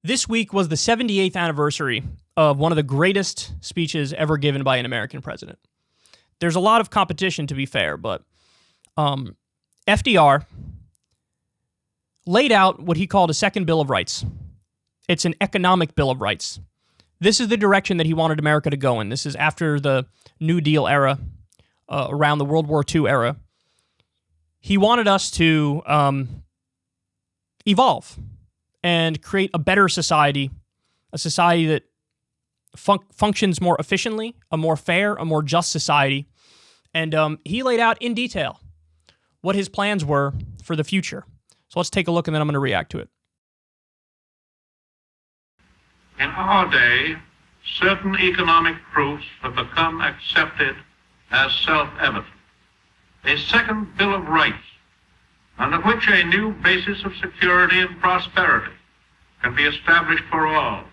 This week was the 78th anniversary of one of the greatest speeches ever given by an American president. There's a lot of competition, to be fair, but FDR laid out what he called a second Bill of Rights. It's an economic Bill of Rights. This is the direction that he wanted America to go in. This is after the New Deal era, around the World War II era. He wanted us to evolve and create a better society, a society that functions more efficiently, a more fair, a more just society. And he laid out in detail what his plans were for the future. So let's take a look, and then I'm going to react to it. In our day, certain economic proofs have become accepted as self-evident. A second Bill of Rights, under which a new basis of security and prosperity can be established for all,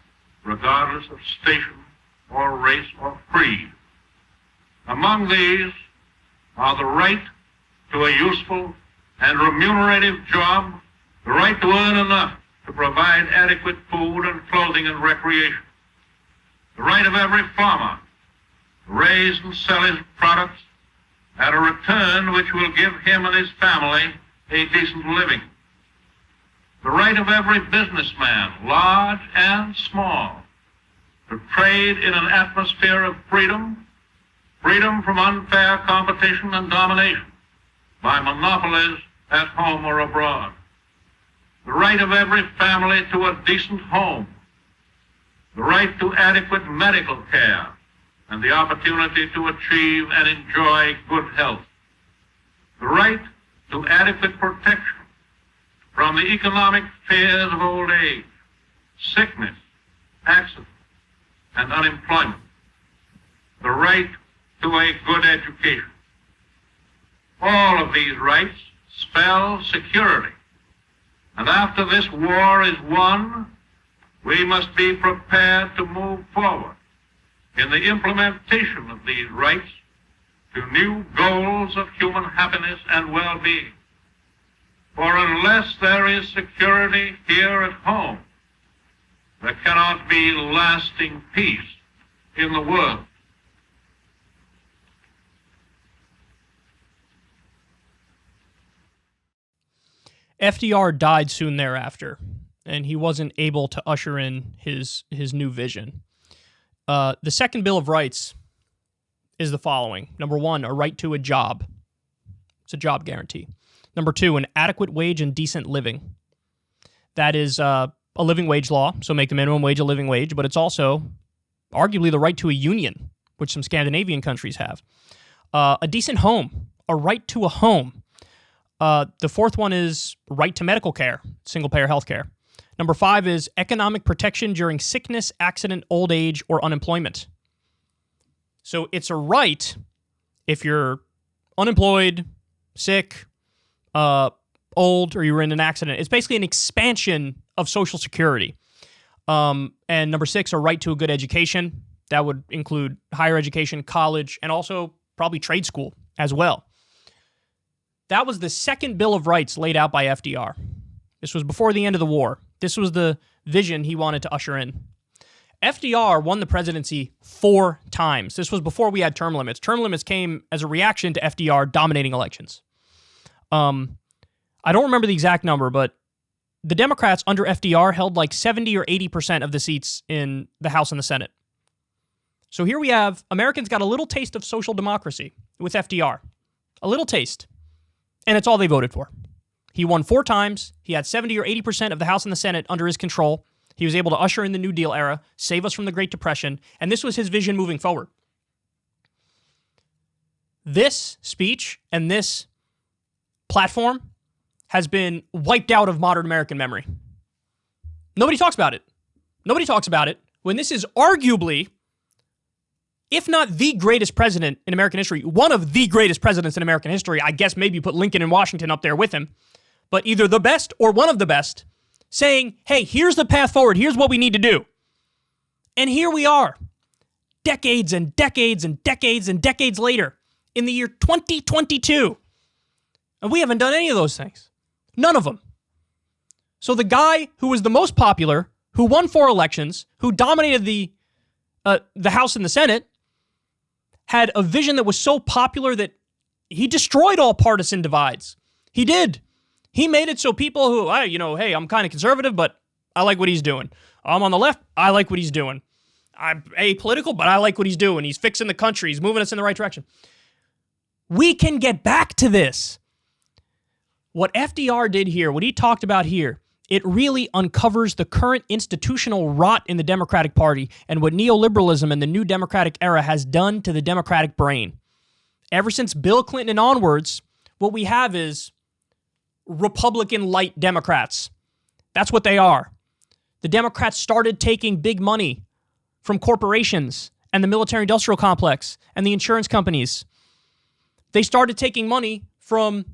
regardless of station or race or creed. Among these are the right to a useful and remunerative job, the right to earn enough to provide adequate food and clothing and recreation, the right of every farmer to raise and sell his products at a return which will give him and his family a decent living, the right of every businessman, large and small, to trade in an atmosphere of freedom, freedom from unfair competition and domination by monopolies at home or abroad, the right of every family to a decent home, the right to adequate medical care, and the opportunity to achieve and enjoy good health, the right to adequate protection from the economic fears of old age, sickness, accident, and unemployment, the right to a good education. All of these rights spell security. And after this war is won, we must be prepared to move forward in the implementation of these rights to new goals of human happiness and well-being. For unless there is security here at home, there cannot be lasting peace in the world. FDR died soon thereafter, and he wasn't able to usher in his new vision. The second Bill of Rights is the following. Number one, a right to a job. It's a job guarantee. Number two, an adequate wage and decent living. That is a living wage law, so make the minimum wage a living wage, but it's also arguably the right to a union, which some Scandinavian countries have. A decent home, a right to a home. The fourth one is right to medical care, single-payer health care. Number five is economic protection during sickness, accident, old age, or unemployment. So it's a right if you're unemployed, sick, old, or you were in an accident. It's basically an expansion of Social Security. And number six, a right to a good education. That would include higher education, college, and also probably trade school as well. That was the second Bill of Rights laid out by FDR. This was before the end of the war. This was the vision he wanted to usher in. FDR won the presidency 4 times. This was before we had term limits. Term limits came as a reaction to FDR dominating elections. I don't remember the exact number, but the Democrats under FDR held like 70 or 80% of the seats in the House and the Senate. So here we have, Americans got a little taste of social democracy with FDR. A little taste. And it's all they voted for. He won 4 times. He had 70 or 80% of the House and the Senate under his control. He was able to usher in the New Deal era, save us from the Great Depression, and this was his vision moving forward. This speech and this platform has been wiped out of modern American memory. Nobody talks about it. Nobody talks about it when this is arguably, if not the greatest president in American history, one of the greatest presidents in American history. I guess maybe put Lincoln and Washington up there with him, but either the best or one of the best, saying, hey, here's the path forward, here's what we need to do. And here we are, decades and decades and decades and decades later, in the year 2022, and we haven't done any of those things. None of them. So the guy who was the most popular who won 4 elections, who dominated the House and the Senate, had a vision that was so popular that he destroyed all partisan divides. He did. He made it so people who, hey, I'm kind of conservative, but I like what he's doing. I'm on the left, I like what he's doing. I'm apolitical, but I like what he's doing. He's fixing the country. He's moving us in the right direction. We can get back to this. What FDR did here, what he talked about here, it really uncovers the current institutional rot in the Democratic Party and what neoliberalism and the new Democratic era has done to the Democratic brain. Ever since Bill Clinton and onwards, what we have is Republican light Democrats. That's what they are. The Democrats started taking big money from corporations and the military-industrial complex and the insurance companies. They started taking money from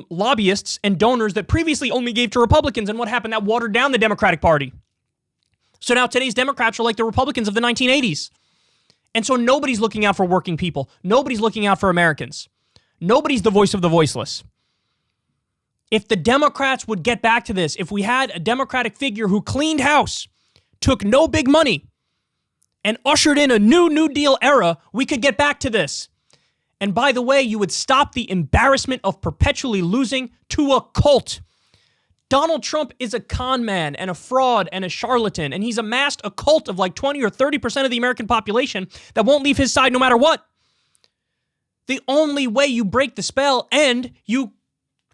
lobbyists and donors that previously only gave to Republicans. And what happened? That watered down the Democratic Party. So now today's Democrats are like the Republicans of the 1980s. And so nobody's looking out for working people. Nobody's looking out for Americans. Nobody's the voice of the voiceless. If the Democrats would get back to this, if we had a Democratic figure who cleaned house, took no big money, and ushered in a New Deal era, we could get back to this. And by the way, you would stop the embarrassment of perpetually losing to a cult. Donald Trump is a con man and a fraud and a charlatan, and he's amassed a cult of like 20 or 30% of the American population that won't leave his side no matter what. The only way you break the spell and you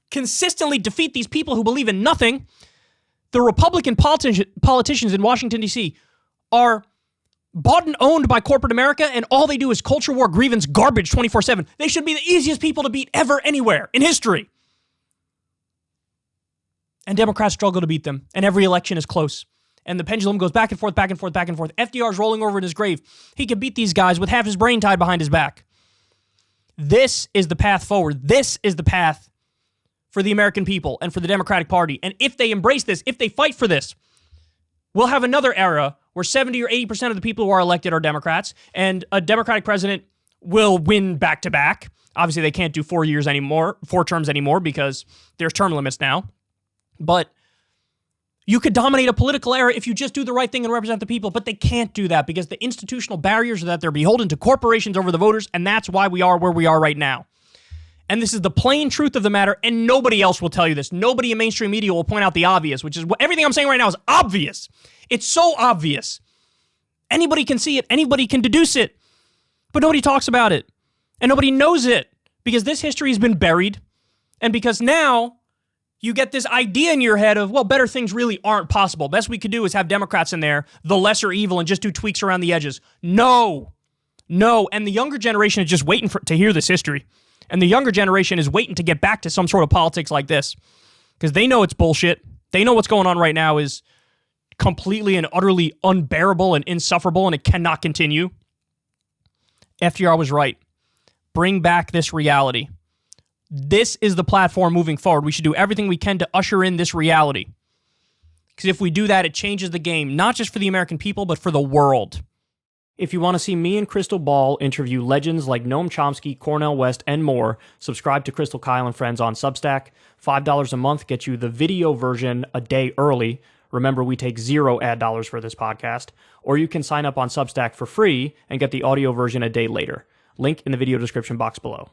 consistently defeat these people who believe in nothing, the Republican politicians in Washington, D.C. are bought and owned by corporate America, and all they do is culture war grievance garbage 24/7. They should be the easiest people to beat ever anywhere in history. And Democrats struggle to beat them, and every election is close. And the pendulum goes back and forth, back and forth, back and forth. FDR's rolling over in his grave. He could beat these guys with half his brain tied behind his back. This is the path forward. This is the path for the American people and for the Democratic Party. And if they embrace this, if they fight for this, we'll have another era where 70 or 80% of the people who are elected are Democrats, and a Democratic president will win back-to-back. Obviously, they can't do 4 terms anymore, because there's term limits now. But you could dominate a political era if you just do the right thing and represent the people, but they can't do that because the institutional barriers are that they're beholden to corporations over the voters, and that's why we are where we are right now. And this is the plain truth of the matter, and nobody else will tell you this. Nobody in mainstream media will point out the obvious, which is what everything I'm saying right now is obvious. It's so obvious. Anybody can see it. Anybody can deduce it. But nobody talks about it. And nobody knows it because this history has been buried. And because now you get this idea in your head of, well, better things really aren't possible. Best we could do is have Democrats in there, the lesser evil, and just do tweaks around the edges. No. And the younger generation is just waiting to hear this history. And the younger generation is waiting to get back to some sort of politics like this because they know it's bullshit. They know what's going on right now is completely and utterly unbearable and insufferable, and it cannot continue. FDR was right. Bring back this reality. This is the platform moving forward. We should do everything we can to usher in this reality. Because if we do that, it changes the game, not just for the American people, but for the world. If you want to see me and Crystal Ball interview legends like Noam Chomsky, Cornel West, and more, subscribe to Crystal Kyle and Friends on Substack. $5 a month gets you the video version a day early. Remember, we take 0 ad dollars for this podcast. Or you can sign up on Substack for free and get the audio version a day later. Link in the video description box below.